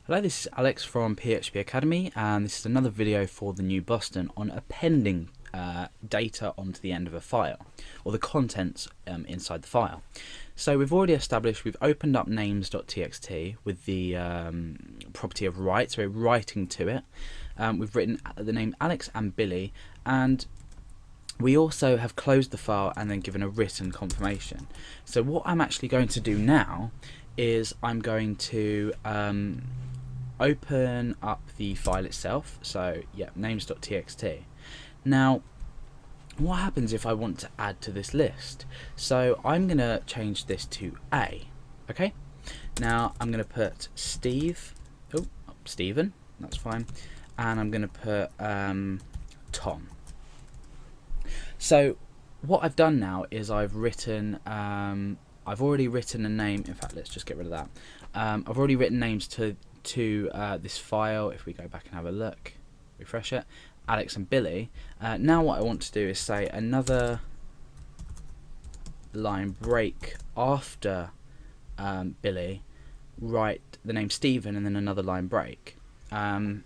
Hello, this is Alex from PHP Academy, and this is another video for the new Boston on appending data onto the end of a file, or the contents inside the file. So we've already established, we've opened up names.txt with the property of write, so we're writing to it. We've written the name Alex and Billy, and we also have closed the file and then given a written confirmation. So what I'm actually going to do now is I'm going to open up the file itself. So yeah, names.txt. Now what happens if I want to add to this list? So I'm going to change this to A. Okay, now I'm going to put Stephen, that's fine, and I'm going to put Tom. So what I've done now is I've written I've already written a name. In fact, let's just get rid of that. I've already written names to this file. If we go back and have a look, refresh it, Alex and Billy. Now what I want to do is say another line break after Billy, write the name Stephen, and then another line break. And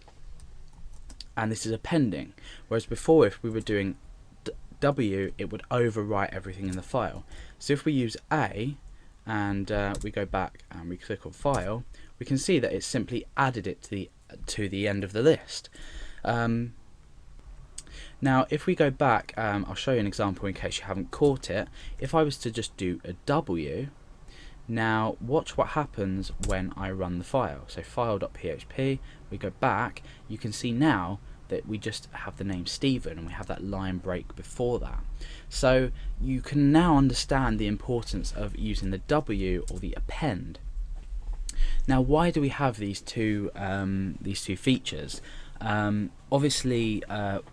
this is appending, whereas before if we were doing W, it would overwrite everything in the file. So if we use A and we go back and we click on file, we can see that it's simply added it to the end of the list. Now if we go back, I'll show you an example in case you haven't caught it. If I was to just do a W, now watch what happens when I run the file. So file.php, we go back, you can see now that we just have the name Stephen and we have that line break before that. So you can now understand the importance of using the W or the append. Now why do we have these two features? Obviously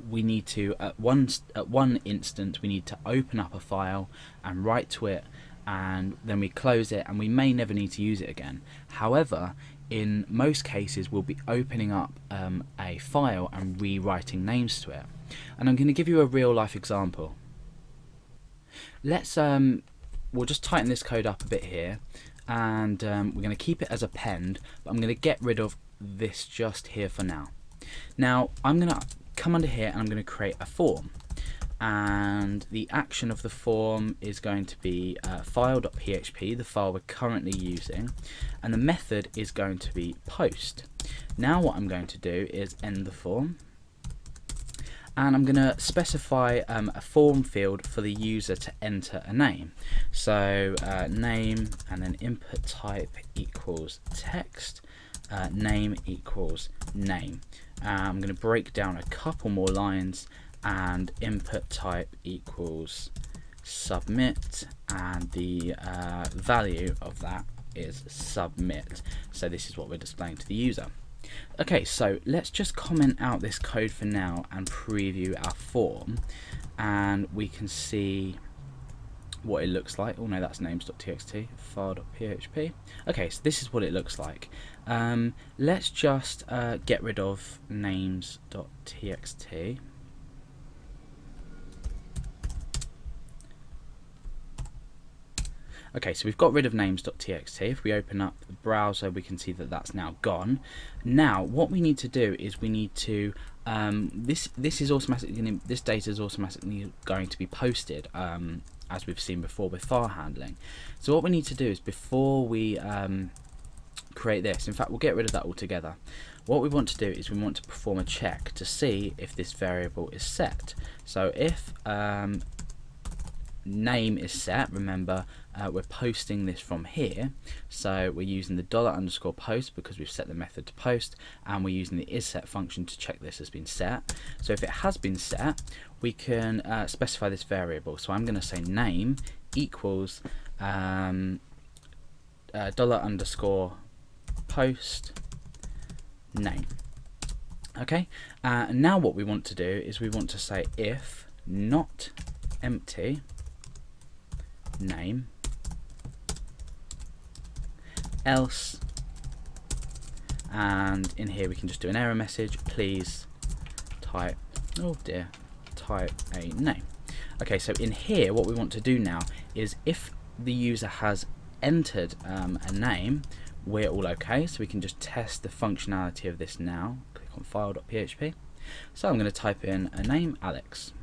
we need to at one instant we need to open up a file and write to it, and then we close it and we may never need to use it again. However, in most cases we'll be opening up a file and rewriting names to it, and I'm going to give you a real life example. Let's we'll just tighten this code up a bit here, and we're going to keep it as append, but I'm going to get rid of this just here for now. Now I'm going to come under here and I'm going to create a form, and the action of the form is going to be file.php, the file we're currently using, and the method is going to be post. Now what I'm going to do is end the form, and I'm going to specify a form field for the user to enter a name. So name, and then input type equals text, name equals name. I'm going to break down a couple more lines, and input type equals submit, and the value of that is submit. So this is what we're displaying to the user. Okay, so let's just comment out this code for now and preview our form, and we can see what it looks like. Oh no, that's names.txt, file.php. Okay, so this is what it looks like. Let's just get rid of names.txt. Okay, so we've got rid of names.txt. If we open up the browser, we can see that that's now gone. Now, what we need to do is we need to this data is automatically going to be posted, as we've seen before with file handling. So what we need to do is, before we create this, in fact we'll get rid of that altogether. What we want to do is we want to perform a check to see if this variable is set. So if name is set, remember we're posting this from here, so we're using the $_post because we've set the method to post, and we're using the isSet function to check this has been set. So if it has been set, we can specify this variable. So I'm going to say name equals $_post name. Okay, and now what we want to do is we want to say if not empty name, else, and in here we can just do an error message, please type, oh dear, type a name. Okay, so in here what we want to do now is, if the user has entered a name, we're all okay, so we can just test the functionality of this now. Click on file.php. So I'm going to type in a name, Alex.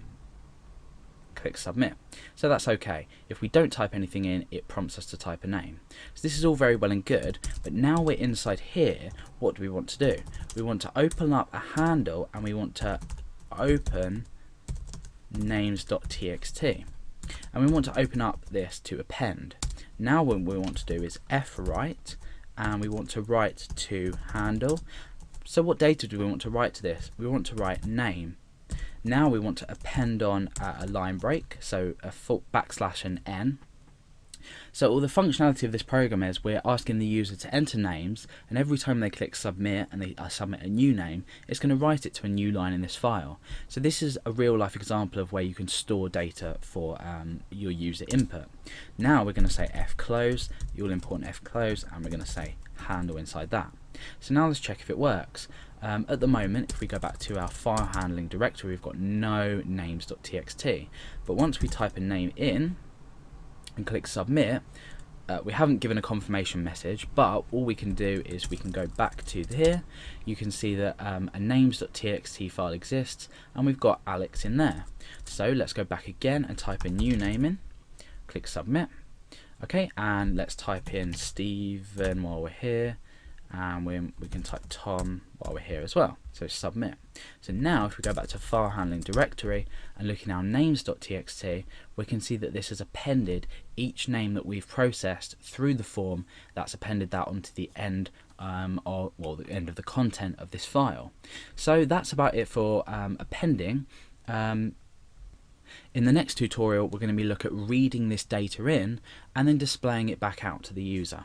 Click submit. So that's okay. If we don't type anything in, it prompts us to type a name. So this is all very well and good, but now we're inside here, what do we want to do? We want to open up a handle and we want to open names.txt. And we want to open up this to append. Now what we want to do is fwrite, and we want to write to handle. So what data do we want to write to this? We want to write name. Now we want to append on a line break, so a full backslash and n. So all the functionality of this program is we're asking the user to enter names, and every time they click submit and they submit a new name, it's going to write it to a new line in this file. So this is a real life example of where you can store data for your user input. Now we're going to say fclose, the all important fclose, and we're going to say handle inside that. So now let's check if it works. At the moment, if we go back to our file handling directory, we've got no names.txt, but once we type a name in and click submit, we haven't given a confirmation message, but all we can do is we can go back to here. You can see that a names.txt file exists, and we've got Alex in there. So let's go back again and type a new name in, click submit. Okay, and let's type in Stephen while we're here, and we can type Tom while we're here as well, so submit. So now if we go back to file handling directory and look in our names.txt, we can see that this has appended each name that we've processed through the form. That's appended that onto the end the end of the content of this file. So that's about it for appending. In the next tutorial we're going to be looking at reading this data in and then displaying it back out to the user.